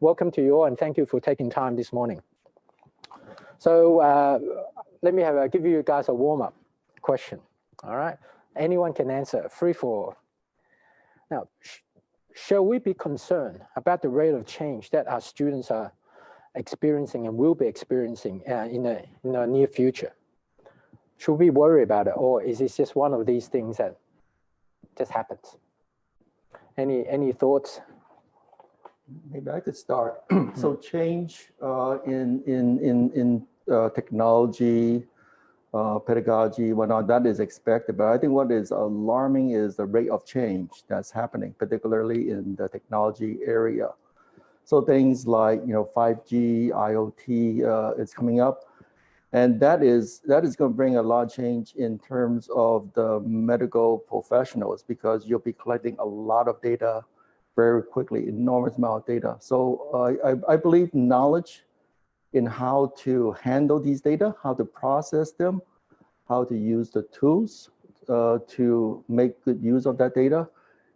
welcome to you all and thank you for taking time this morning. So let me give you guys a warm-up question, all right? Anyone can answer, 3 for. Now, shall we be concerned about the rate of change that our students are experiencing and will be experiencing in the near future? Should we worry about it, or is this just one of these things that just happens? Any thoughts? Maybe I could start. So change in technology, pedagogy, whatnot, that is expected. But I think what is alarming is the rate of change that's happening, particularly in the technology area. So things like 5G, IoT is coming up. And that is going to bring a lot of change in terms of the medical professionals, because you'll be collecting a lot of data very quickly, enormous amount of data. So I believe knowledge in how to handle these data, how to process them, how to use the tools to make good use of that data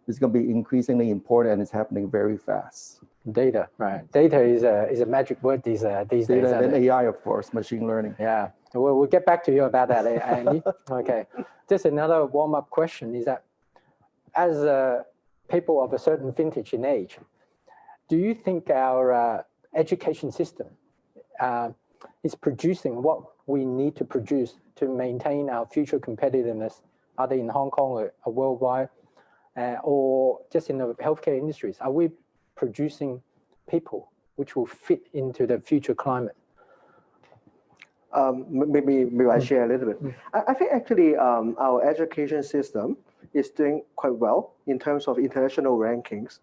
is going to be increasingly important, and it's happening very fast. Data, right? Data is a magic word these days. Data and AI, of course, machine learning. Yeah, we'll get back to you about that, Andy. Okay, just another warm-up question is that, as people of a certain vintage in age, do you think our education system is producing what we need to produce to maintain our future competitiveness, either in Hong Kong or worldwide, or just in the healthcare industries? Are we producing people which will fit into the future climate? Maybe I share a little bit. I think actually our education system is doing quite well in terms of international rankings.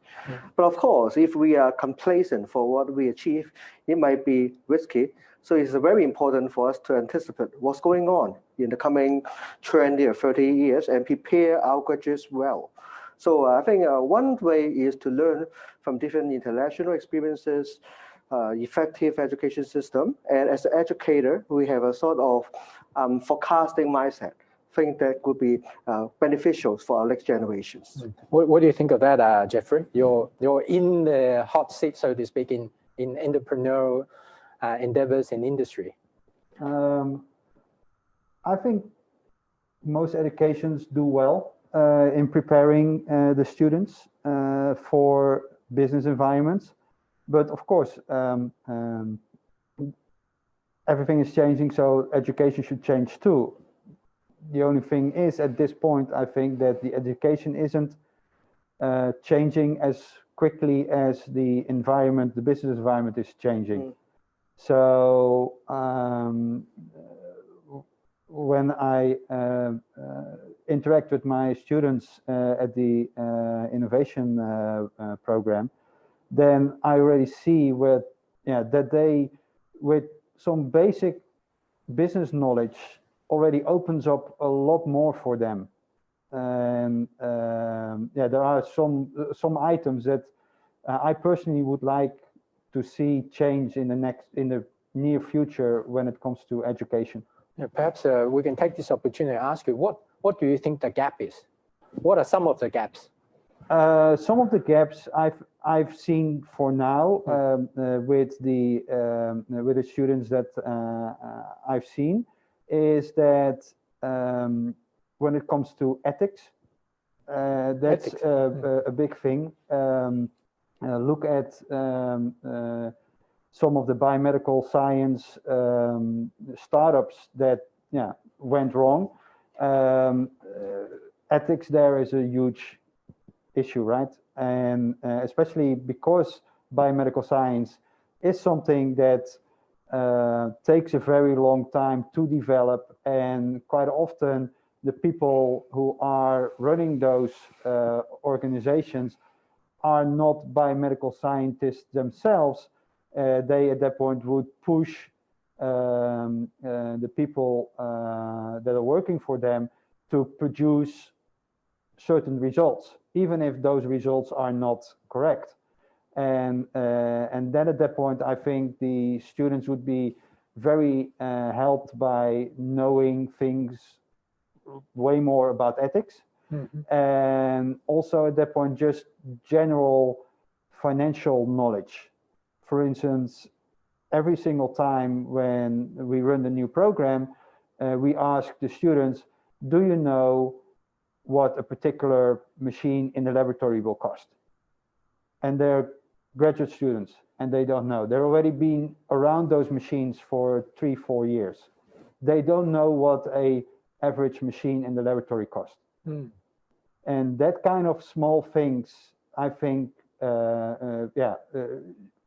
But of course, if we are complacent for what we achieve, it might be risky. So it's very important for us to anticipate what's going on in the coming 20 or 30 years and prepare our graduates well. So I think one way is to learn from different international experiences, effective education system. And as an educator, we have a sort of forecasting mindset. I think that could be beneficial for our next generations. What do you think of that, Jeffrey? You're in the hot seat, so to speak, in entrepreneurial endeavors in industry. I think most educations do well in preparing the students for business environments. But of course, everything is changing, so education should change too. The only thing is, at this point, I think that the education isn't changing as quickly as the environment, the business environment is changing. So when I interact with my students at the innovation program, then I already see that they, with some basic business knowledge, already opens up a lot more for them. And there are some items that I personally would like to see change in the near future when it comes to education. Yeah, perhaps we can take this opportunity to ask you, what do you think the gap is? What are some of the gaps? Some of the gaps I've seen for now with the students that I've seen is that when it comes to ethics, that's a big thing. Look at some of the biomedical science startups that went wrong. Ethics there is a huge issue, right? And especially because biomedical science is something that takes a very long time to develop, and quite often the people who are running those organizations are not biomedical scientists themselves. They at that point would push the people that are working for them to produce certain results, even if those results are not correct. And then at that point, I think the students would be very helped by knowing things way more about ethics. And also at that point, just general financial knowledge. for instance, every single time when we run the new program, we ask the students, do you know what a particular machine in the laboratory will cost? And they're graduate students, and they don't know. They're already been around those machines for 3-4 years. They don't know what a average machine in the laboratory costs. And that kind of small things, I think,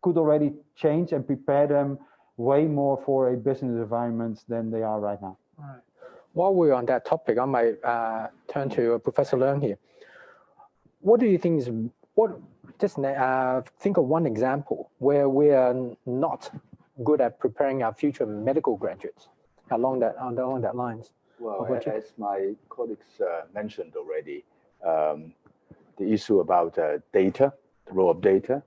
could already change and prepare them way more for a business environment than they are right now. Right. While we're on that topic, I might turn to Professor Leung here. What do you think is, just think of one example where we are not good at preparing our future medical graduates along that lines? Well, as my colleagues mentioned already, the issue about data, the role of data,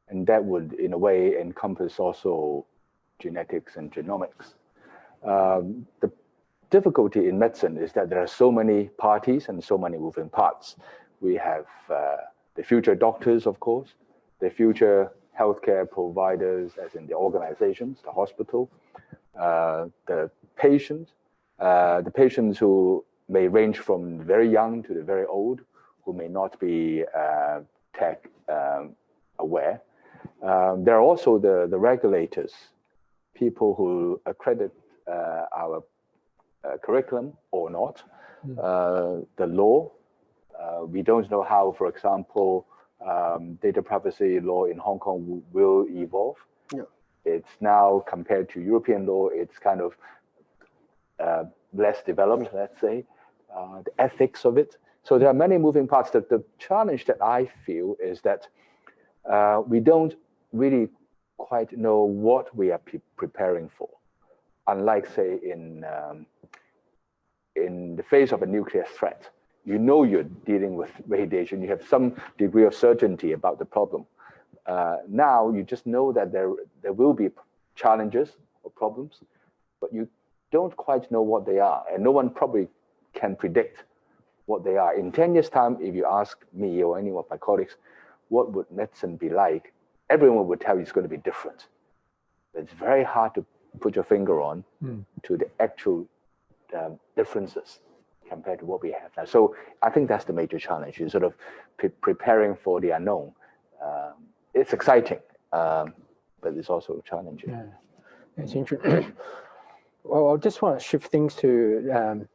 and that would, in a way, encompass also genetics and genomics. The difficulty in medicine is that there are so many parties and so many moving parts. We have the future doctors, of course, the future healthcare providers, as in the organizations, the hospital, the patients who may range from very young to the very old, who may not be tech aware. There are also the regulators, people who accredit our curriculum or not. The law, we don't know how, for example, data privacy law in Hong Kong will evolve. Yeah. It's now, compared to European law, it's kind of less developed, let's say, the ethics of it. So there are many moving parts. The challenge that I feel is that we don't really quite know what we are preparing for. Unlike, say, in the face of a nuclear threat, you know you're dealing with radiation. You have some degree of certainty about the problem. Now you just know that there will be challenges or problems, but you don't quite know what they are, and no one probably can predict what they are. In 10 years' time, if you ask me or any of my colleagues, what would medicine be like? Everyone would tell you it's going to be different. It's very hard to put your finger on to the actual differences compared to what we have now. So I think that's the major challenge, is sort of preparing for the unknown. It's exciting, but it's also challenging. Yeah, it's interesting. Well, I just want to shift things to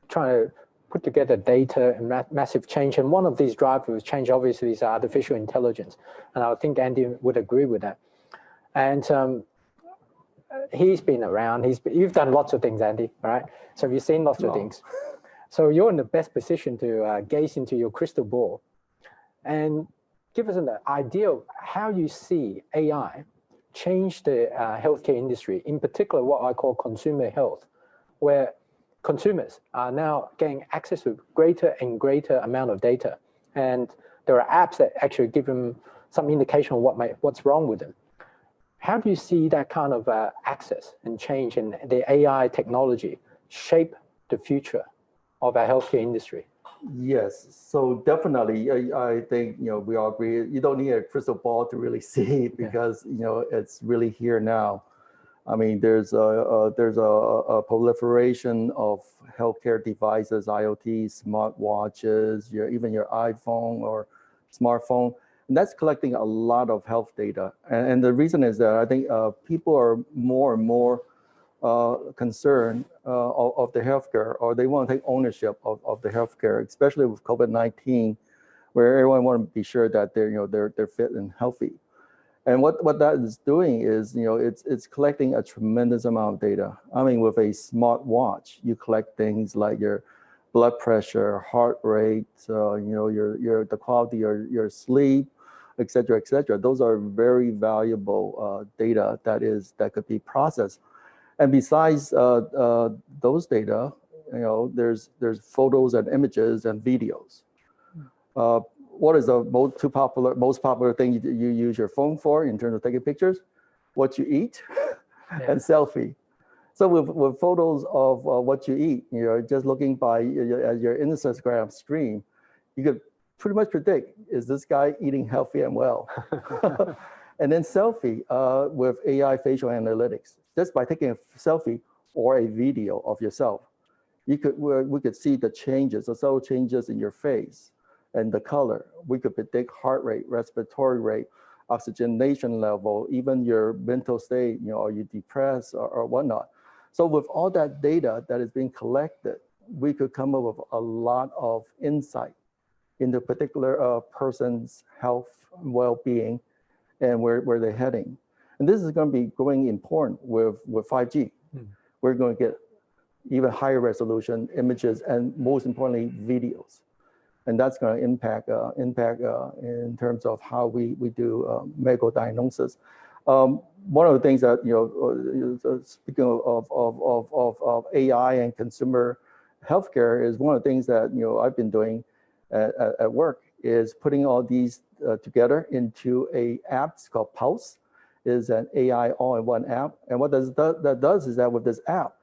trying to put together data and massive change. And one of these drivers of change, obviously, is artificial intelligence. And I think Andy would agree with that. And he's been around. You've done lots of things, Andy, right? So you've seen lots of things. So you're in the best position to gaze into your crystal ball and give us an idea of how you see AI change the healthcare industry, in particular what I call consumer health, where consumers are now getting access to greater and greater amount of data. And there are apps that actually give them some indication of what's wrong with them. How do you see that kind of access and change in the AI technology shape the future of our healthcare industry? Yes, so definitely, I think we all agree. You don't need a crystal ball to really see it, because it's really here now. I mean, there's a proliferation of healthcare devices, IoT, smartwatches, even your iPhone or smartphone, and that's collecting a lot of health data. And the reason is that I think people are more and more concern of the healthcare, or they want to take ownership of the healthcare, especially with COVID-19, where everyone want to be sure that they're fit and healthy. And what that is doing is, it's collecting a tremendous amount of data. I mean, with a smart watch, you collect things like your blood pressure, heart rate, the quality of your sleep, et cetera, et cetera. Those are very valuable data that could be processed. And besides those data, there's photos and images and videos. What is the most popular thing you use your phone for in terms of taking pictures? What you eat and selfie. So with photos of what you eat, just looking by your Instagram stream, you could pretty much predict, is this guy eating healthy and well? And then selfie with AI facial analytics. Just by taking a selfie or a video of yourself, we could see the changes, the subtle changes in your face and the color. We could predict heart rate, respiratory rate, oxygenation level, even your mental state, are you depressed or whatnot. So with all that data that is being collected, we could come up with a lot of insight into a particular person's health, well-being, and where they're heading. And this is going to be growing important with 5G. We're going to get even higher resolution images and, most importantly, videos. And that's going to impact in terms of how we do medical diagnosis. One of the things that, speaking of AI and consumer healthcare, is one of the things that I've been doing at work is putting all these together into a app called Pulse. Is an AI all-in-one app. And what that does is that with this app,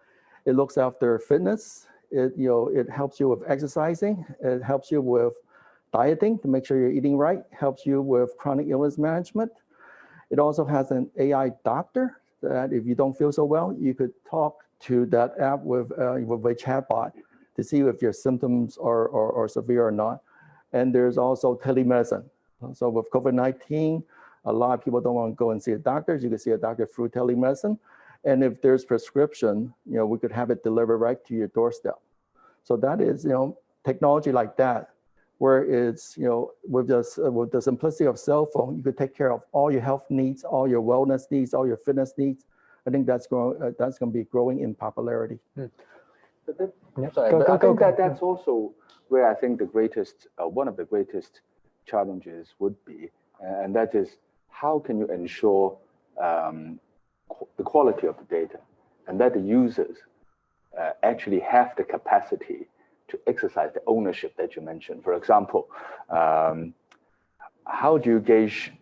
it looks after fitness. It helps you with exercising. It helps you with dieting to make sure you're eating right. Helps you with chronic illness management. It also has an AI doctor that if you don't feel so well, you could talk to that app with a chatbot to see if your symptoms are severe or not. And there's also telemedicine. So with COVID-19, a lot of people don't want to go and see a doctor. You can see a doctor through telemedicine. And if there's prescription, we could have it delivered right to your doorstep. So that is, technology like that, where it's, with the simplicity of cell phone, you could take care of all your health needs, all your wellness needs, all your fitness needs. I think that's going to be growing in popularity. But I think that's also where I think the greatest, one of the greatest challenges would be, and that is how can you ensure the quality of the data and that the users actually have the capacity to exercise the ownership that you mentioned. For example, how do you gauge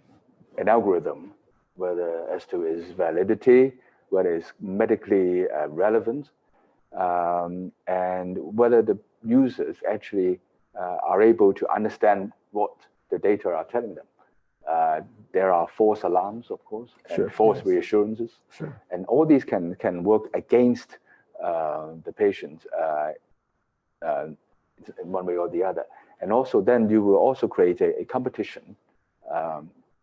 an algorithm, whether as to its validity, whether it's medically relevant, and whether the users actually are able to understand what the data are telling them. There are false alarms, of course, and false reassurances. And all these can work against the patient in one way or the other. And also then you will also create a competition,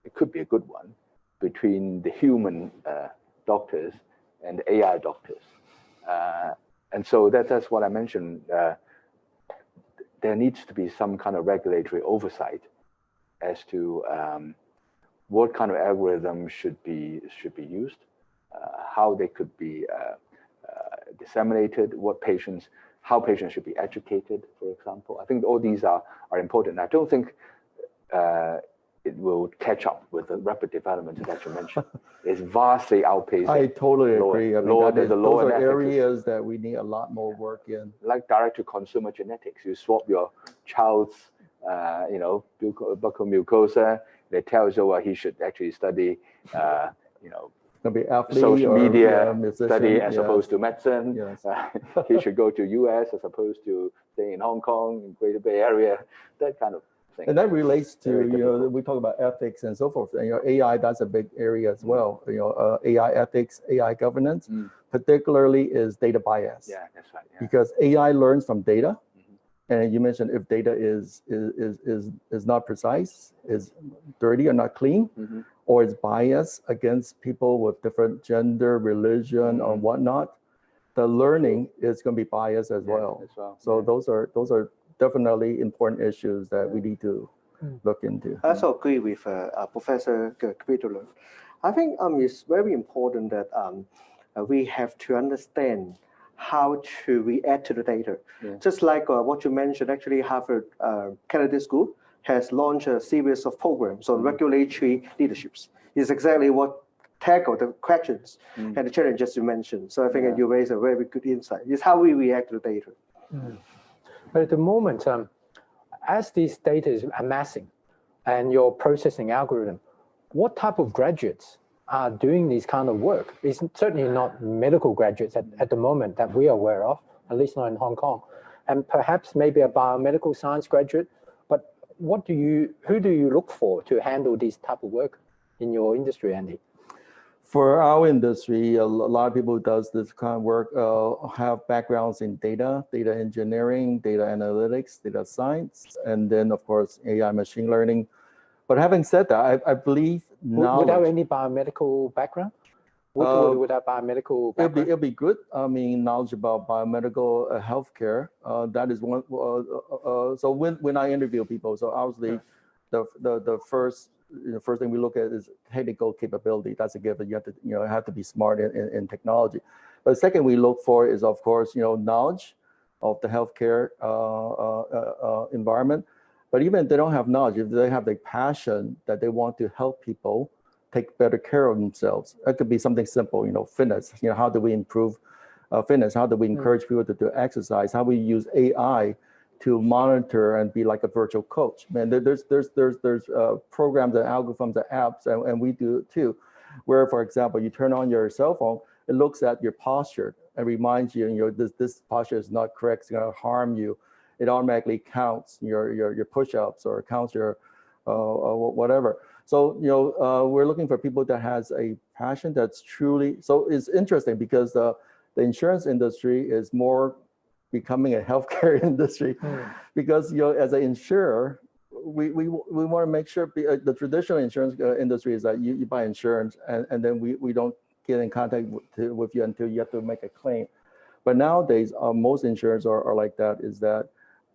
it could be a good one, between the human doctors and the AI doctors. And so that's what I mentioned. There needs to be some kind of regulatory oversight as to what kind of algorithm should be used, how they could be disseminated, how patients should be educated, for example. I think all these are important. I don't think it will catch up with the rapid development that you mentioned. It's vastly outpacing. I totally agree. Those are areas that we need a lot more work in. Like direct-to-consumer genetics. You swap your child's, buccal mucosa. They tell you he should actually study, be athlete social media musician, study as opposed to medicine. Yes. He should go to US as opposed to stay in Hong Kong, in Greater Bay Area, that kind of thing. And that relates to, we talk about ethics and so forth. And, AI, that's a big area as well. AI ethics, AI governance, particularly is data bias. Yeah, that's right. Yeah. Because AI learns from data. And you mentioned if data is not precise, is dirty or not clean, or is biased against people with different gender, religion, or whatnot, the learning is going to be biased as well. So those are definitely important issues that we need to look into. I also agree with Professor Kvitula. I think it's very important that we have to understand how to react to the data. Just like what you mentioned, actually Harvard Kennedy School has launched a series of programs on regulatory leaderships. It's exactly what tackle the questions and the challenges you mentioned. So I think you raise a very good insight. It's how we react to the data. But at the moment, as this data is amassing and your processing algorithm, what type of graduates are doing this kind of work? It's certainly not medical graduates at the moment that we are aware of, at least not in Hong Kong, and perhaps maybe a biomedical science graduate. But who do you look for to handle this type of work in your industry, Andy? For our industry, a lot of people who does this kind of work have backgrounds in data engineering, data analytics, data science, and then of course AI, machine learning. But having said that, I believe knowledge. Without any biomedical background? Without biomedical background? It'll be good. I mean, knowledge about biomedical healthcare. That is one. So when I interview people, so obviously, the first thing we look at is technical capability. That's a given. You have to be smart in technology. But the second we look for is, of course, knowledge of the healthcare environment. But even if they don't have knowledge, if they have the passion that they want to help people take better care of themselves, it could be something simple, fitness. How do we improve fitness? How do we encourage people to do exercise? How we use AI to monitor and be like a virtual coach? Man, there's programs and algorithms and apps, and we do it too, where, for example, you turn on your cell phone, it looks at your posture and reminds you, this posture is not correct, it's going to harm you. It automatically counts your push-ups or counts your whatever. So we're looking for people that has a passion that's truly. So it's interesting because the insurance industry is more becoming a healthcare industry, because as an insurer, we want to make sure the traditional insurance industry is that you buy insurance and then we don't get in contact with you until you have to make a claim. But nowadays, most insurers are like that. Is that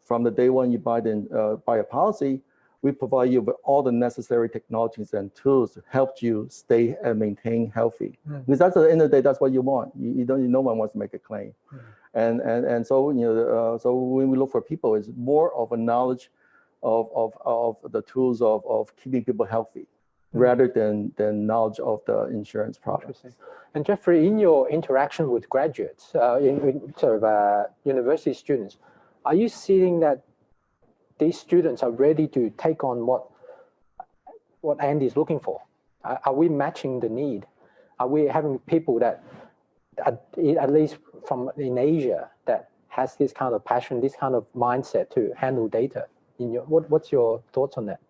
from the day one you buy a policy, we provide you with all the necessary technologies and tools to help you stay and maintain healthy. Because that's at the end of the day, that's what you want. No one wants to make a claim. And so so when we look for people, it's more of a knowledge of the tools of keeping people healthy, rather than knowledge of the insurance products. And Jeffrey, in your interaction with graduates, in sort of university students, are you seeing that these students are ready to take on what Andy is looking for? Are we matching the need? Are we having people that, at least from in Asia, that has this kind of passion, this kind of mindset to handle data? What's your thoughts on that?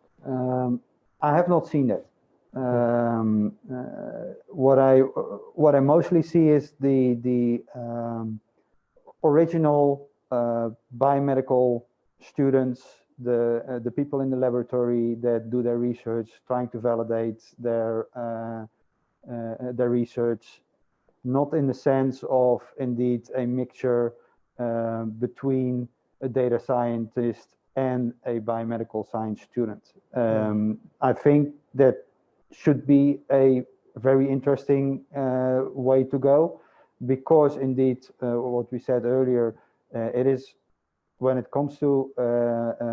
I have not seen that. What I mostly see is the original biomedical students, the people in the laboratory that do their research, trying to validate their research, not in the sense of indeed a mixture between a data scientist and a biomedical science student. I think that should be a very interesting way to go, because indeed what we said earlier, it is, when it comes to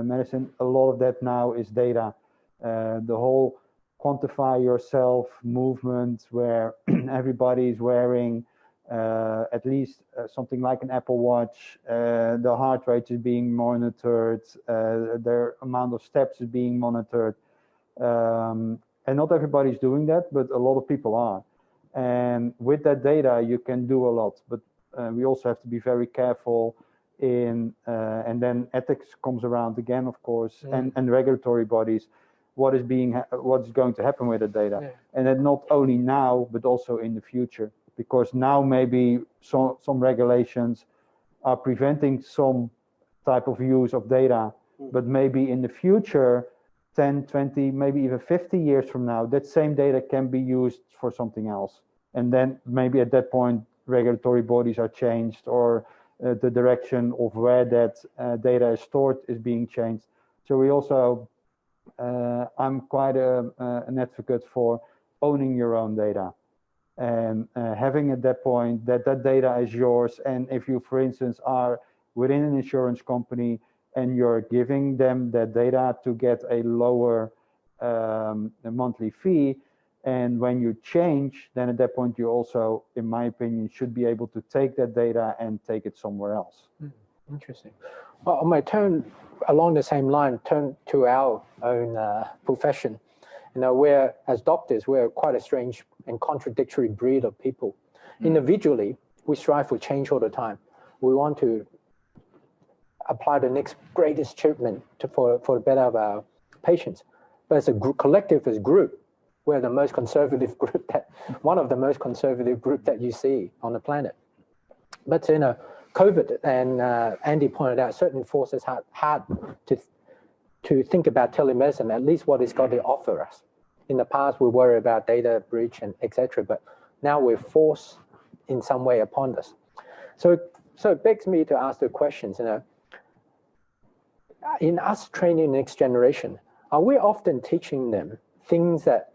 medicine, a lot of that now is data. The whole quantify yourself movement, where everybody is wearing at least something like an Apple Watch, the heart rate is being monitored, their amount of steps is being monitored. And not everybody's doing that, but a lot of people are. And with that data, you can do a lot. But we also have to be very careful in, and then ethics comes around again, of course, and regulatory bodies, what is going to happen with the data. Yeah. And then not only now, but also in the future. Because now maybe some regulations are preventing some type of use of data, but maybe in the future, 10, 20, maybe even 50 years from now, that same data can be used for something else. And then maybe at that point, regulatory bodies are changed, or the direction of where that data is stored is being changed. So we also, I'm quite an advocate for owning your own data, and having at that point that data is yours. And if you, for instance, are within an insurance company and you're giving them that data to get a lower monthly fee, and when you change, then at that point you also, in my opinion, should be able to take that data and take it somewhere else. Interesting. Well, on my turn, along the same line, turn to our own profession. We're, as doctors, we're quite a strange and contradictory breed of people. Individually, we strive for change all the time. We want to apply the next greatest treatment for the better of our patients. But as a collective, as a group, we're the most conservative group one of the most conservative group that you see on the planet. But COVID, and Andy pointed out, certainly forces hard to think about telemedicine, at least what it's got to offer us. In the past, we worry about data breach and etc., but now we're forced in some way upon us. So it begs me to ask the questions, in us training the next generation, are we often teaching them things that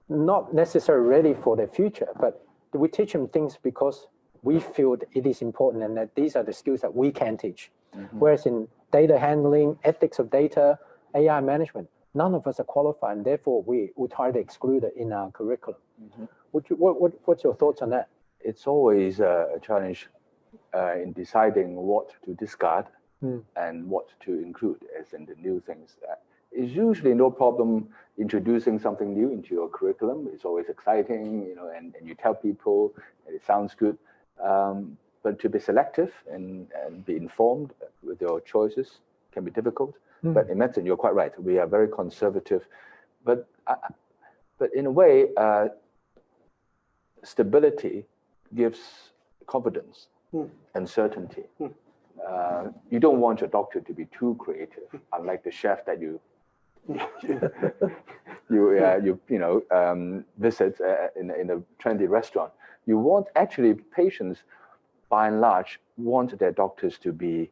not necessarily ready for the future, but do we teach them things because we feel it is important and that these are the skills that we can teach? Whereas in data handling, ethics of data, AI management, none of us are qualified, and therefore we try to exclude it in our curriculum. What's your thoughts on that? It's always a challenge in deciding what to discard and what to include as in the new things. It's usually no problem introducing something new into your curriculum. It's always exciting, and you tell people and it sounds good. But to be selective and be informed with your choices can be difficult. But in medicine, you're quite right. We are very conservative, but in a way, stability gives confidence and certainty. You don't want your doctor to be too creative, unlike the chef that you visit in a trendy restaurant. You want actually patients, by and large, want their doctors to be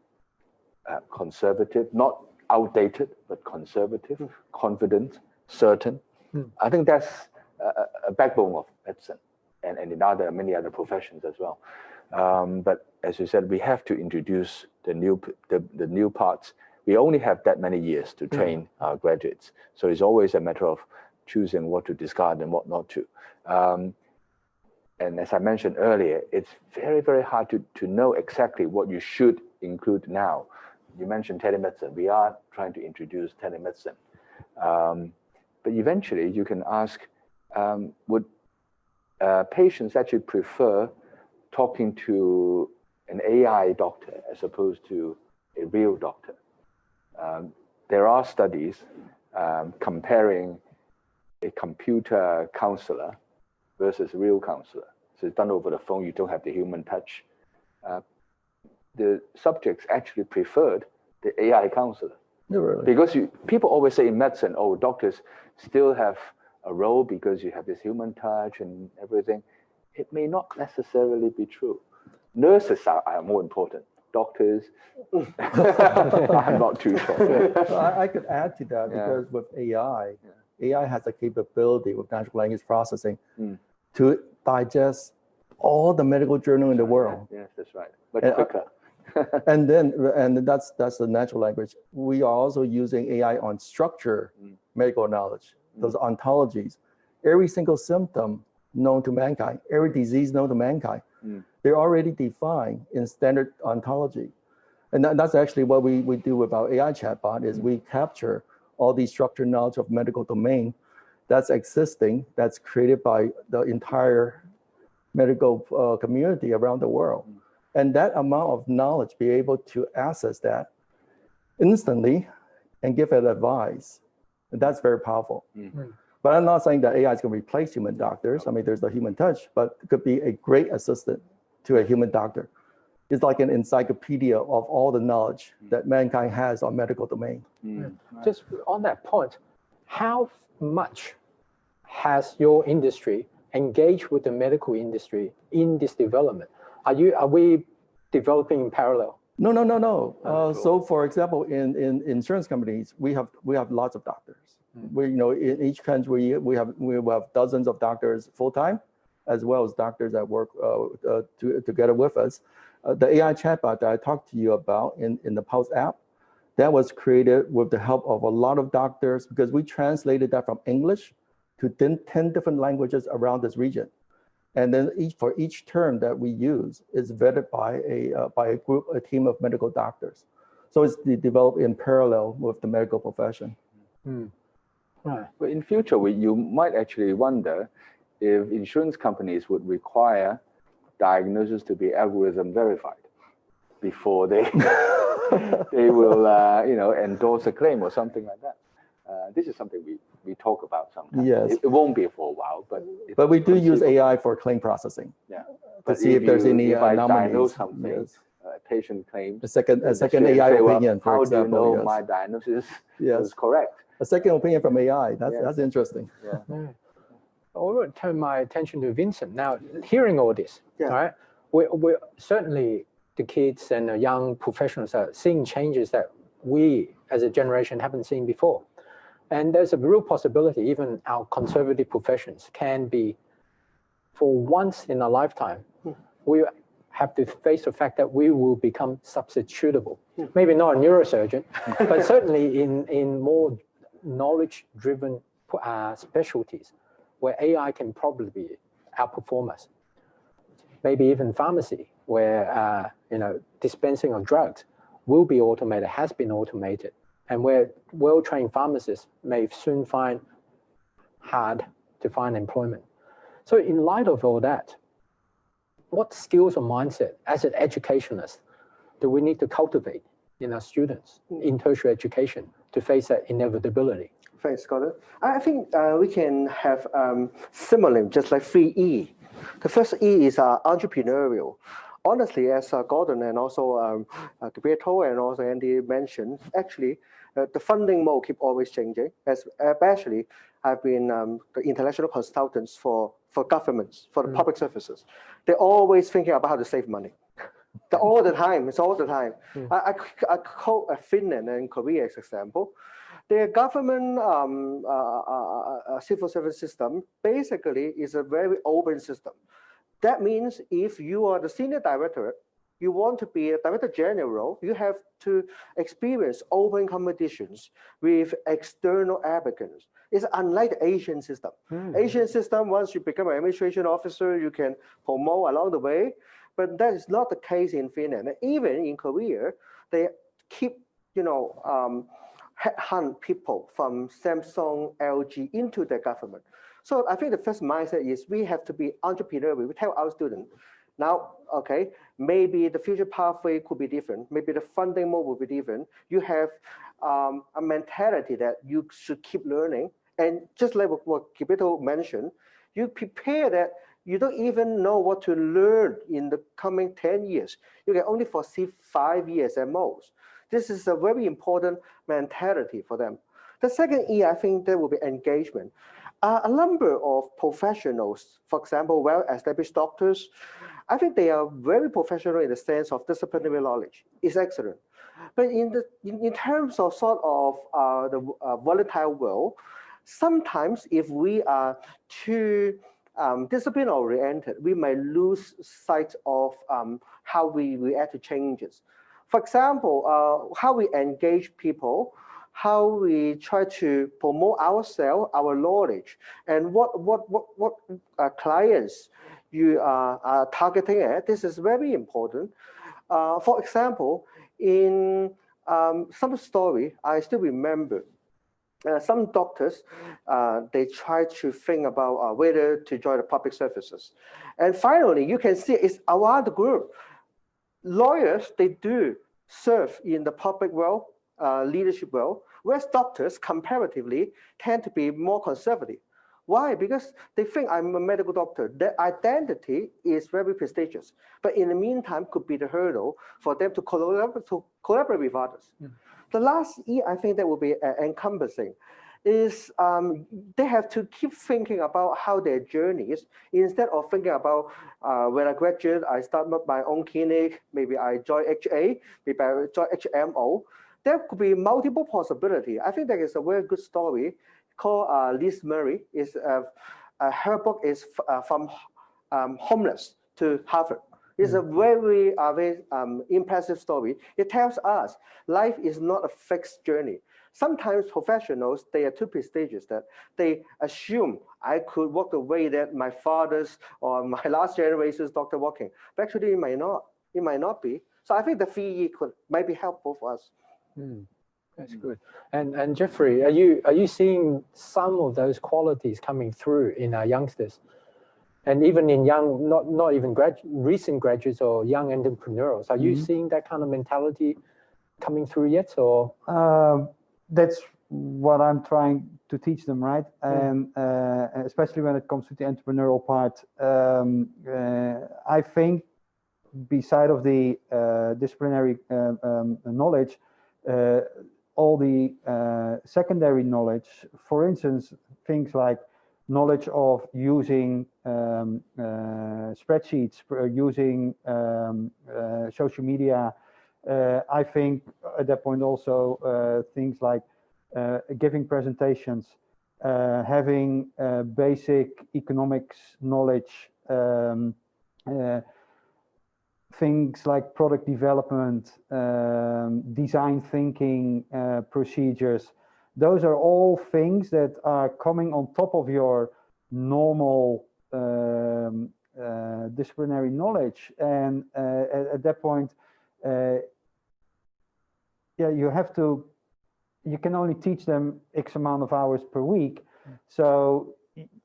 conservative, not outdated, but conservative, confident, certain. I think that's a backbone of medicine, and in many other professions as well. But as you said, we have to introduce the new parts. We only have that many years to train our graduates, so it's always a matter of choosing what to discard and what not to. And as I mentioned earlier, it's very, very hard to know exactly what you should include now. You mentioned telemedicine. We are trying to introduce telemedicine. But eventually you can ask, would patients actually prefer talking to an AI doctor as opposed to a real doctor? There are studies comparing a computer counselor versus a real counselor. So it's done over the phone, you don't have the human touch. The subjects actually preferred the AI counselor. Really? Because people always say in medicine, doctors still have a role because you have this human touch and everything. It may not necessarily be true. Nurses are more important. Doctors, I'm not too sure. Well, I could add to that because with AI, AI has a capability with natural language processing to digest all the medical journal in the world. Yes, that's right. But quicker. and that's the natural language. We are also using AI on structure medical knowledge, those ontologies. Every single symptom known to mankind, every disease known to mankind, they're already defined in standard ontology. And that's actually what we do with our AI chatbot is we capture all the structured knowledge of medical domain that's existing, that's created by the entire medical community around the world. And that amount of knowledge, be able to access that instantly and give it advice, and that's very powerful. But I'm not saying that AI is going to replace human doctors. I mean, there's the human touch, but it could be a great assistant to a human doctor. It's like an encyclopedia of all the knowledge that mankind has on medical domain. Just on that point, how much has your industry engaged with the medical industry in this development? Are we developing in parallel? No. So, for example, in insurance companies, we have lots of doctors. In each country, we have dozens of doctors full time, as well as doctors that work together with us. The AI chatbot that I talked to you about in the Pulse app, that was created with the help of a lot of doctors because we translated that from English to 10 different languages around this region. And then for each term that we use is vetted by a team of medical doctors. So it's developed in parallel with the medical profession. Right. But in future, you might actually wonder if insurance companies would require diagnosis to be algorithm verified before they they will endorse a claim or something like that. This is something we talk about sometimes. Yes. It won't be for a while, but we do use conceivable. AI for claim processing. Yeah. To But see if there's any if I anomalies. diagnose something, Yes. Patient claims. A second the AI say, well, opinion, for how example. do you know yes. my diagnosis Yes. was correct? A second opinion from AI. That's Yes. that's interesting. Yeah. Yeah. I want to turn my attention to Vincent. Now, hearing all this, Yeah. right? We're certainly the kids and the young professionals are seeing changes that we as a generation haven't seen before. And there's a real possibility even our conservative professions can be, for once in a lifetime, we have to face the fact that we will become substitutable. Maybe not a neurosurgeon, but certainly in more knowledge-driven specialties where AI can probably outperform us. Maybe even pharmacy, where dispensing of drugs will be automated, has been automated, and where well-trained pharmacists may soon find hard to find employment. So in light of all that, what skills or mindset as an educationalist do we need to cultivate in our students in tertiary education to face that inevitability? Thanks, Gordon. I think we can have similar, just like 3E. The first E is entrepreneurial. Honestly, as Gordon and also Beto and also Andy mentioned, actually, the funding mode keep always changing. Especially, I've been the international consultants for governments, for the public services. They're always thinking about how to save money. All the time, it's all the time. I quote Finland and Korea as example. Their government civil service system basically is a very open system. That means if you are the senior director, you want to be a director general, you have to experience open competitions with external applicants. It's unlike the Asian system. Asian system, once you become an administration officer, you can promote along the way, but that is not the case in Finland. Even in Korea, they keep, hunt people from Samsung, LG into the government. So I think the first mindset is we have to be entrepreneurial. We tell our students, now, okay, maybe the future pathway could be different. Maybe the funding mode will be different. You have a mentality that you should keep learning. And just like what Gilberto mentioned, you prepare that you don't even know what to learn in the coming 10 years. You can only foresee 5 years at most. This is a very important mentality for them. The second E, I think there will be engagement. A number of professionals, for example, well-established doctors, I think they are very professional in the sense of disciplinary knowledge. It's excellent. But in terms of sort of the volatile world, sometimes if we are too discipline-oriented, we may lose sight of how we react to changes. For example, how we engage people, how we try to promote ourselves, our knowledge, and what clients you are targeting at. This is very important. For example, in some story, I still remember some doctors, they try to think about whether to join the public services. And finally, you can see it's around the group. Lawyers, they do serve in the public world, leadership world, whereas doctors comparatively tend to be more conservative. Why? Because they think I'm a medical doctor. Their identity is very prestigious, but in the meantime could be the hurdle for them to collaborate with others. The last E, I think that will be encompassing, is they have to keep thinking about how their journey is, instead of thinking about when I graduate, I start my own clinic, maybe I join HA, maybe I join HMO. There could be multiple possibilities. I think that is a very good story called Liz Murray. Her book is From Homeless to Harvard. It's a very, very impressive story. It tells us life is not a fixed journey. Sometimes professionals, they are too prestigious that they assume I could walk the way that my father's or my last generation's doctor walking. But actually, it might not. It might not be. So I think the 3E might be helpful for us. That's good. And Jeffrey, are you seeing some of those qualities coming through in our youngsters? And even in young, not even recent graduates or young entrepreneurs, are you seeing that kind of mentality coming through yet? Or that's what I'm trying to teach them, right? And especially when it comes to the entrepreneurial part, I think beside of the disciplinary knowledge, all the secondary knowledge, for instance, things like knowledge of using spreadsheets, using social media. I think at that point also things like giving presentations, having basic economics knowledge, things like product development, design thinking procedures. Those are all things that are coming on top of your normal disciplinary knowledge. And at that point, you can only teach them X amount of hours per week. So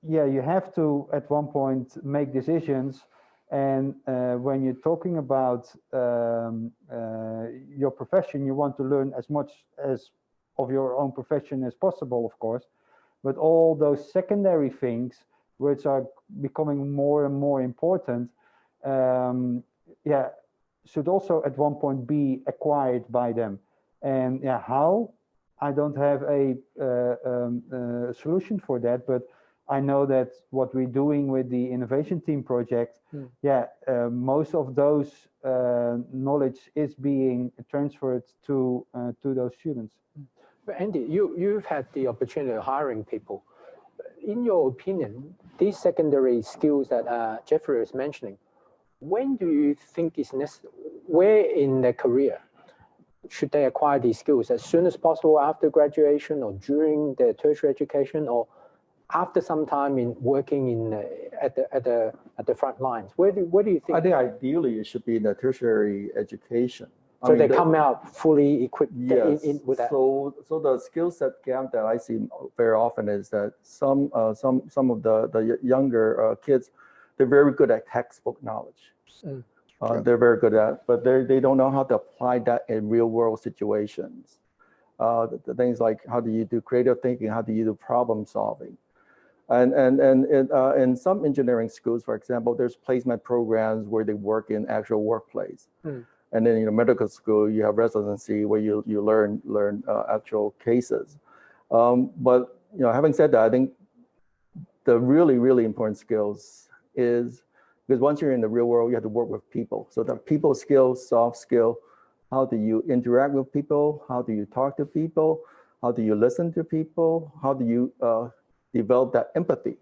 yeah, you have to at one point make decisions. And when you're talking about your profession, you want to learn as much as of your own profession as possible, of course. But all those secondary things, which are becoming more and more important, should also at one point be acquired by them. And how? I don't have a solution for that, but I know that what we're doing with the innovation team project, most of those knowledge is being transferred to those students. But Andy, you've had the opportunity of hiring people. In your opinion, these secondary skills that Jeffrey was mentioning, when do you think is necessary? Where in their career should they acquire these skills? As soon as possible after graduation, or during their tertiary education, or after some time in working in at the front lines? Where do you think? I think ideally it should be in the tertiary education. So they come out fully equipped. Yes. With that. So the skill set gap that I see very often is that some of the younger kids, they're very good at textbook knowledge. They're very good at, but they don't know how to apply that in real world situations. The things like, how do you do creative thinking? How do you do problem solving? And in some engineering schools, for example, there's placement programs where they work in actual workplace. And then in medical school, you have residency where you learn actual cases. But having said that, I think the really important skills is, because once you're in the real world, you have to work with people. So the people skills, soft skill, how do you interact with people? How do you talk to people? How do you listen to people? How do you develop that empathy?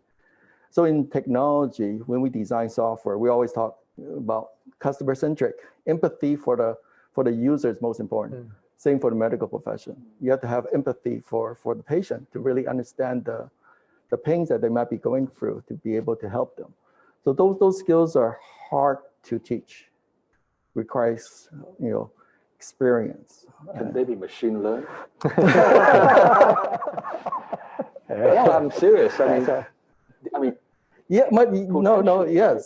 So in technology, when we design software, we always talk about customer-centric. Empathy for the user is most important. Same for the medical profession. You have to have empathy for the patient to really understand the pains that they might be going through, to be able to help them. So those skills are hard to teach. Requires experience. Can they be machine learned? Yeah, I'm serious. I mean. Yeah,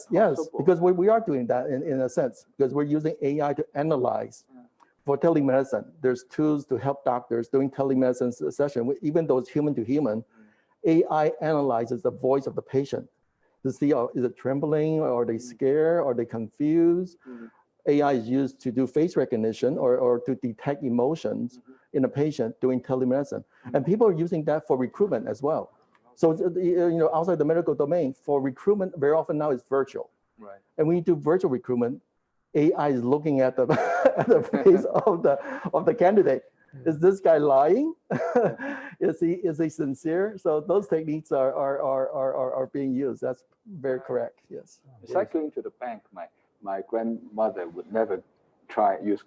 yes, because we are doing that in a sense, because we're using AI to analyze. For telemedicine, there's tools to help doctors doing telemedicine session, even though it's human to human. AI analyzes the voice of the patient to see, is it trembling, or are they scared, or are they confused? AI is used to do face recognition or to detect emotions in a patient doing telemedicine. And people are using that for recruitment as well. So, outside the medical domain, for recruitment, very often now it's virtual. Right. And when you do virtual recruitment, AI is looking at the, at the face of the candidate. Is this guy lying? Is he sincere? So those techniques are being used. That's very correct. Yes. It's like going to the bank. My grandmother would never use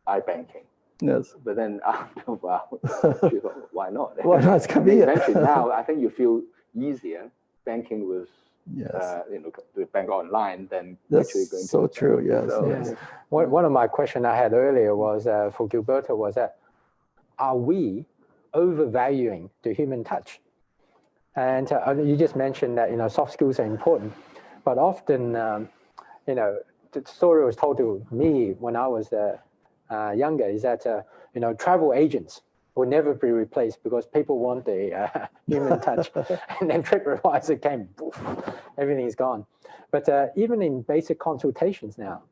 iBanking. Yes. But then after a while, she thought, why not? Why not? It's convenient. Eventually, now I think you feel easier banking with the bank online than actually going so to the true. bank. Yes. So, Yes. One of my questions I had earlier was for Gilberto was that, are we overvaluing the human touch? And you just mentioned that soft skills are important, but often the story was told to me when I was younger is that travel agents will never be replaced because people want the human touch. And then TripAdvisor came, poof, everything's gone. But even in basic consultations now,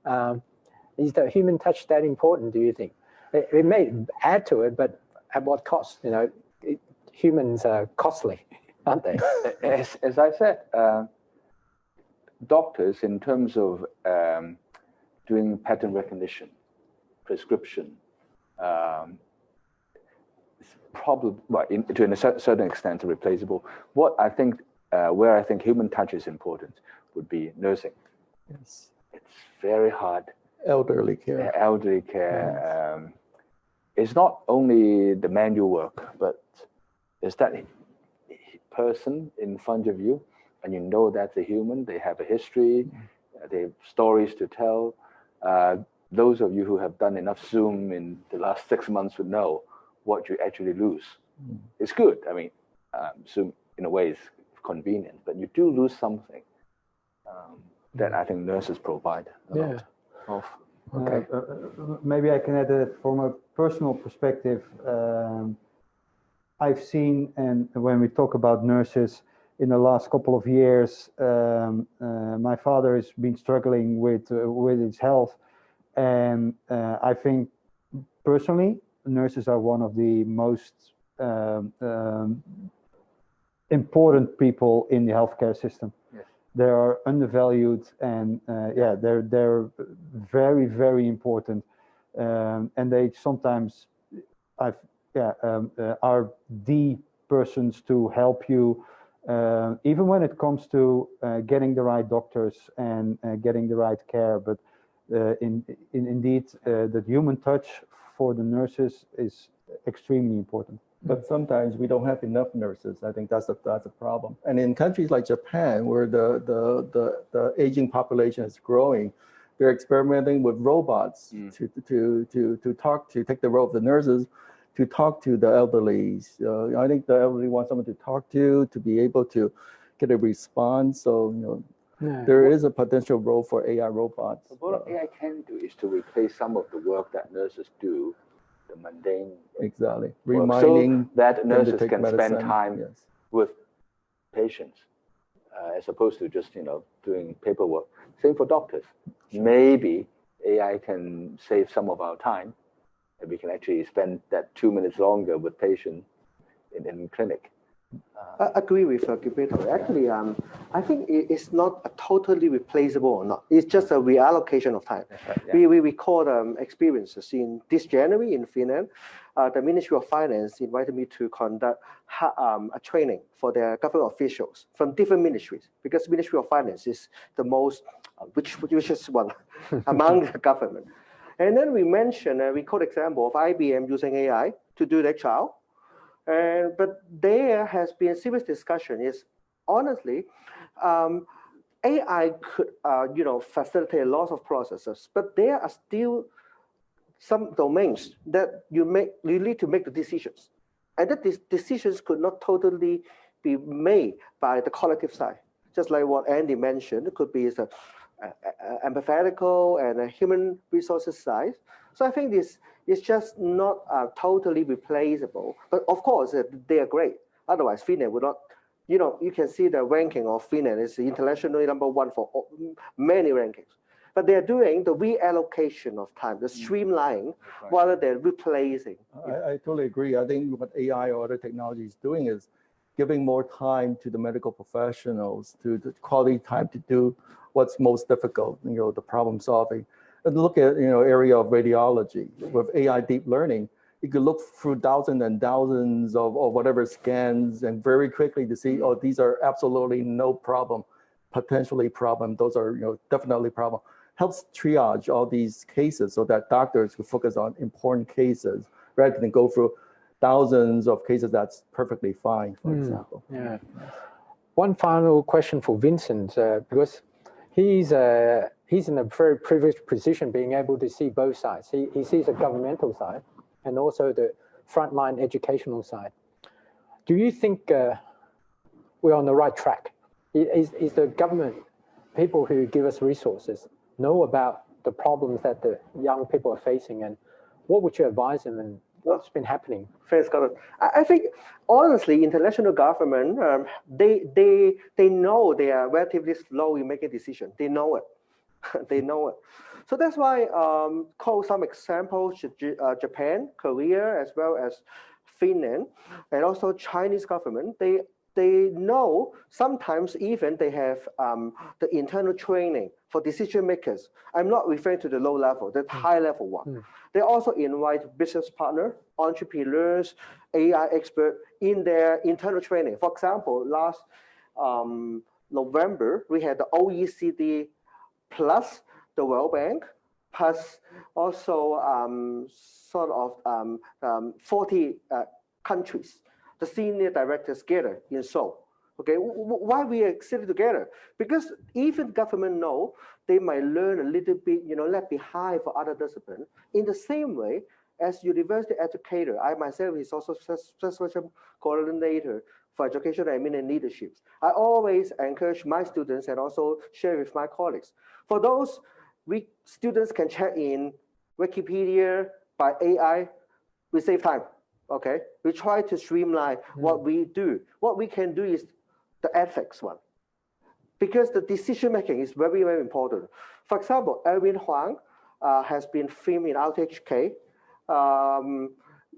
is the human touch that important, do you think? It may add to it, but at what cost? You know, humans are costly, aren't they? As I said, doctors, in terms of doing pattern recognition, prescription, probably, well, to a certain extent, replaceable. What I think, where I think human touch is important, would be nursing. Yes. It's very hard. Elderly care. Elderly care. Yes. It's not only the manual work, but it's that person in front of you, and you know that's a human. They have a history. They have stories to tell. Those of you who have done enough Zoom in the last 6 months would know what you actually lose. It's good. I mean, Zoom in a way is convenient, but you do lose something that I think nurses provide a lot of. Okay. Maybe I can add that from a personal perspective. I've seen, and when we talk about nurses, in the last couple of years, my father has been struggling with his health, and I think personally, nurses are one of the most important people in the healthcare system. Yes. They are undervalued, and they're very, very important, and they sometimes are the persons to help you, even when it comes to getting the right doctors and getting the right care. But indeed, the human touch for the nurses is extremely important. But sometimes we don't have enough nurses. I think that's a problem. And in countries like Japan, where the aging population is growing, they're experimenting with robots to take the role of the nurses, to talk to the elderly. I think the elderly want someone to talk to be able to get a response. So there is a potential role for AI robots. What AI can do is to replace some of the work that nurses do, the mundane. Exactly. Reminding so that nurses can spend time yes. with patients, as opposed to just doing paperwork. Same for doctors. Sure. Maybe AI can save some of our time, and we can actually spend that 2 minutes longer with patients in clinic. I agree with Gilberto. Actually, I think it's not a totally replaceable or not. It's just a reallocation of time. Right, yeah. We record experiences. In this January in Finland, the Ministry of Finance invited me to conduct a training for their government officials from different ministries, because Ministry of Finance is the most richest one among the government. And then we mentioned a record example of IBM using AI to do their trial. But there has been serious discussion is, honestly, AI could, facilitate lots of processes, but there are still some domains that you need to make the decisions. And that these decisions could not totally be made by the collective side. Just like what Andy mentioned, it could be the empathetical and a human resources side. So I think this is just not totally replaceable. But of course, they are great. Otherwise, Finland would not, you can see the ranking of Finland is internationally #1 for many rankings. But they're doing the reallocation of time, the streamlining, rather than replacing. I totally agree. I think what AI or other technology is doing is giving more time to the medical professionals, to the quality time to do what's most difficult, the problem solving. And look at, area of radiology. With AI deep learning, you could look through thousands and thousands of whatever scans and very quickly to see, oh, these are absolutely no problem, potentially problem. Those are, definitely problem. Helps triage all these cases so that doctors could focus on important cases rather than go through thousands of cases that's perfectly fine, for example. Yeah. One final question for Vincent, because he's in a very privileged position, being able to see both sides. He sees the governmental side and also the frontline educational side. Do you think we're on the right track? Is the government, people who give us resources, know about the problems that the young people are facing, and what would you advise them, and What's been happening? Thanks, Scott. I think honestly, international government they know they are relatively slow in making decisions. They know it. They know it. So that's why quote some examples: Japan, Korea, as well as Finland, and also Chinese government. They know sometimes even they have the internal training for decision makers. I'm not referring to the low level, the high level one. They also invite business partner, entrepreneurs, AI expert in their internal training. For example, last November, we had the OECD plus the World Bank, plus also 40 countries, the senior directors together in Seoul. Okay, why we are sitting together? Because even government know they might learn a little bit, left behind for other disciplines. In the same way as university educator, I myself is also special coordinator for education admin and leadership. I always encourage my students and also share with my colleagues. For those, students can check in Wikipedia by AI. We save time. Okay, we try to streamline what we do. What we can do is the ethics one, because the decision making is very, very important. For example, Erwin Huang has been filmed in RTHK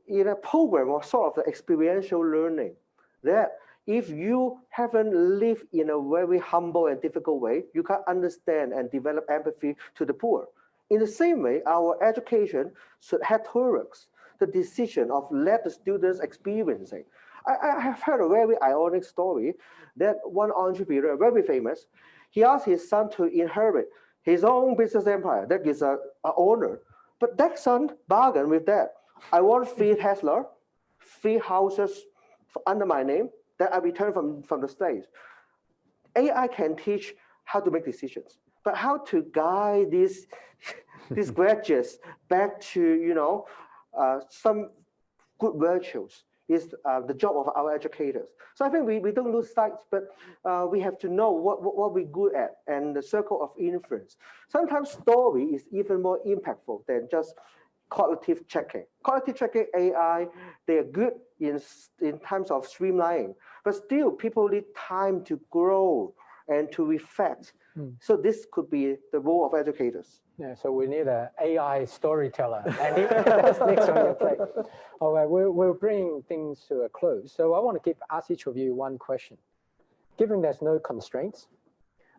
in a program or sort of the experiential learning that if you haven't lived in a very humble and difficult way, you can't understand and develop empathy to the poor. In the same way, our education should head towards the decision of let the students experiencing. I have heard a very ironic story that one entrepreneur, very famous, he asked his son to inherit his own business empire. That is an honor. But that son bargained with that. I want 3 Tesla, 3 houses under my name that I return from the States. AI can teach how to make decisions, but how to guide these graduates back to some good virtues is the job of our educators. So I think we don't lose sight, but we have to know what we're good at and the circle of influence. Sometimes story is even more impactful than just qualitative checking. Qualitative checking AI, they are good in terms of streamlining, but still people need time to grow and to reflect. So this could be the role of educators. Yeah, so we need an AI storyteller, and that's next on your plate. All right, we're bringing things to a close. So I want to ask each of you one question. Given there's no constraints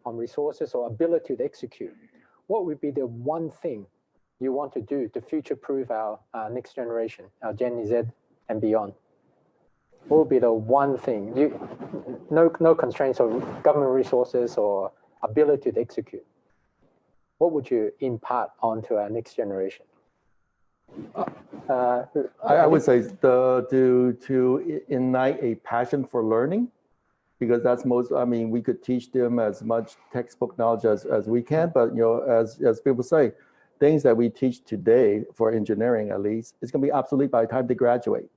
on resources or ability to execute, what would be the one thing you want to do to future-proof our next generation, our Gen Z and beyond? What would be the one thing? No constraints of government resources or ability to execute. What would you impart onto our next generation? I would say to ignite a passion for learning, because that's we could teach them as much textbook knowledge as we can, but as people say, things that we teach today for engineering at least, it's going to be obsolete by the time they graduate.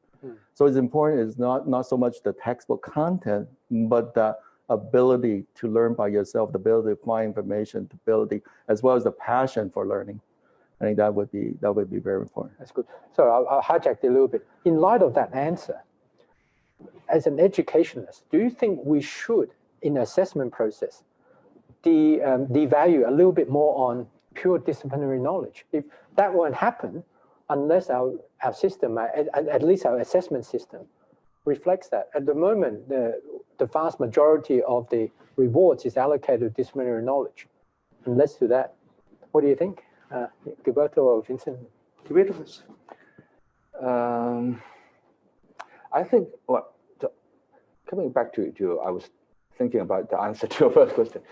So it's important is not so much the textbook content, but the ability to learn by yourself, the ability to find information, the ability, as well as the passion for learning. I think that would be very important. That's good. So I'll hijack it a little bit. In light of that answer, as an educationalist, do you think we should, in the assessment process, devalue a little bit more on pure disciplinary knowledge? If that won't happen, unless our system, at least our assessment system, reflects that. At the moment, the vast majority of the rewards is allocated to disciplinary knowledge. And let's do that. What do you think? Gilberto or Vincent? Gilberto. I think, coming back to, I was thinking about the answer to your first question.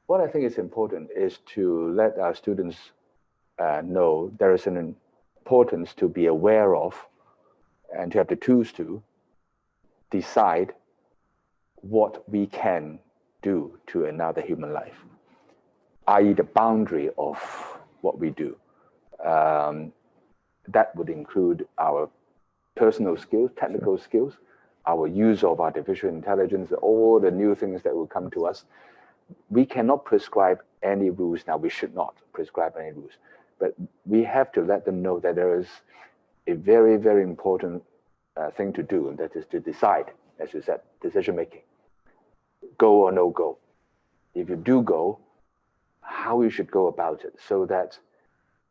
What I think is important is to let our students know there is an importance to be aware of and to have the tools to decide what we can do to another human life, i.e. the boundary of what we do. That would include our personal skills, technical skills, our use of artificial intelligence, all the new things that will come to us. We cannot prescribe any rules now. We should not prescribe any rules, but we have to let them know that there is a very, very important thing to do, and that is to decide, as you said, decision making. Go or no go. If you do go, how you should go about it so that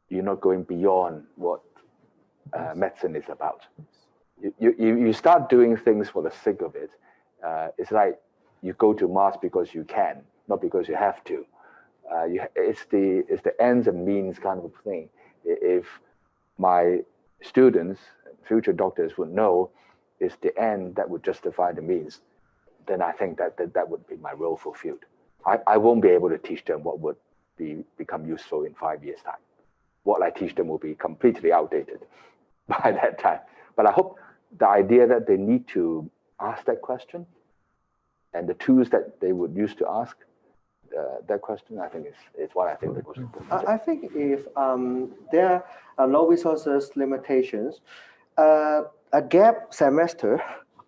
you're not going beyond what medicine is about. You start doing things for the sake of it. It's like you go to Mars because you can, not because you have to. It's the ends and means kind of thing. If my students, future doctors, would know it's the end that would justify the means, then I think that would be my role fulfilled. I won't be able to teach them what would become useful in 5 years' time. What I teach them will be completely outdated by that time. But I hope the idea that they need to ask that question and the tools that they would use to ask that question, I think is what I think the most important. I think if there are no resources limitations, a gap semester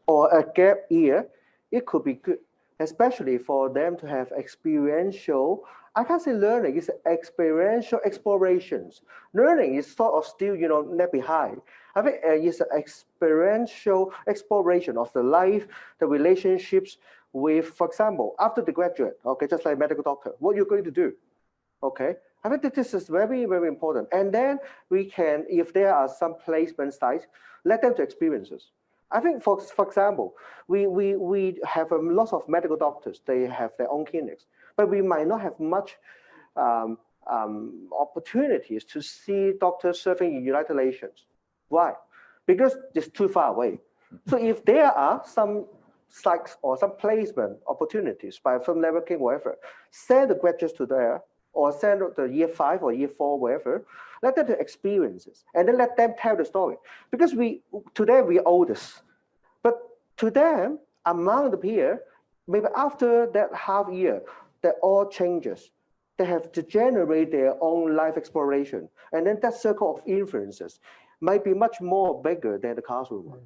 or a gap year, it could be good, especially for them to have experiential. I can't say learning, it's experiential explorations. Learning is sort of still, left behind. I think it's an experiential exploration of the life, the relationships with, for example, after the graduate, okay, just like medical doctor, what you're going to do, okay? I think that this is very, very important. And then we can, if there are some placement sites, let them to experiences. I think, for example, we have a lot of medical doctors. They have their own clinics, but we might not have much opportunities to see doctors serving in United Nations. Why? Because it's too far away. So if there are some sites or some placement opportunities by film networking, wherever, send the graduates to there, or send the year 5 or year 4, wherever, let them to experiences, and then let them tell the story. Because today we are oldest, but to them, among the peer, maybe after that half year, that all changes. They have to generate their own life exploration, and then that circle of influences might be much more bigger than the classroom one.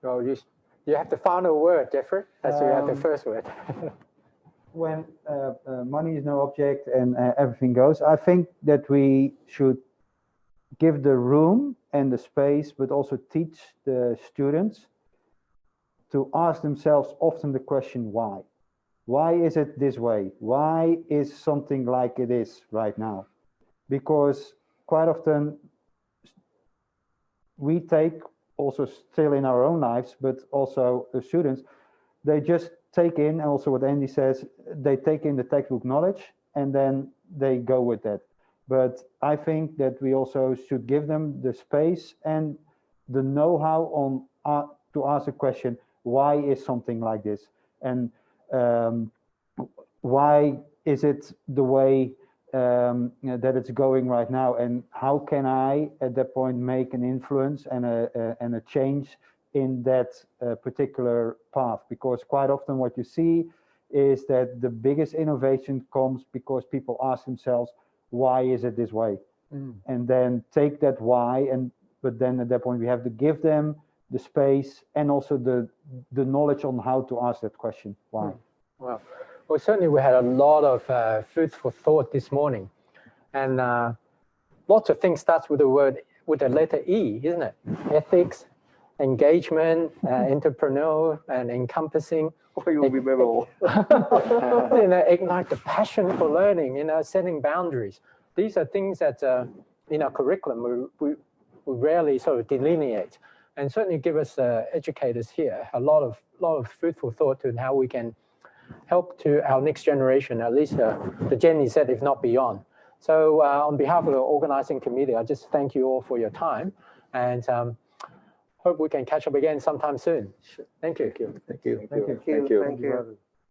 Well, you have the final word, Jeffrey, as you have the first word. When money is no object and everything goes, I think that we should give the room and the space, but also teach the students to ask themselves often the question, why? Why is it this way? Why is something like it is right now? Because quite often we take, also still in our own lives, but also the students, they just take in, and also what Andy says, they take in the textbook knowledge and then they go with that. But I think that we also should give them the space and the know-how on to ask the question, why is something like this? And why is it the way that it's going right now? And how can I, at that point, make an influence and a change in that particular path? Because quite often what you see is that the biggest innovation comes because people ask themselves, why is it this way? And then take that why, but then at that point we have to give them the space and also the knowledge on how to ask that question, why? Well, certainly we had a lot of food for thought this morning, and lots of things starts with the letter E, isn't it? Ethics, engagement, entrepreneurial, and encompassing. You will remember all. Ignite the passion for learning, setting boundaries. These are things that in our curriculum we rarely sort of delineate, and certainly give us educators here a lot of food for thought to how we can help to our next generation, at least the Gen Z, if not beyond. So on behalf of the organizing committee, I just thank you all for your time, and hope we can catch up again sometime soon. Thank you. Thank you. Thank you.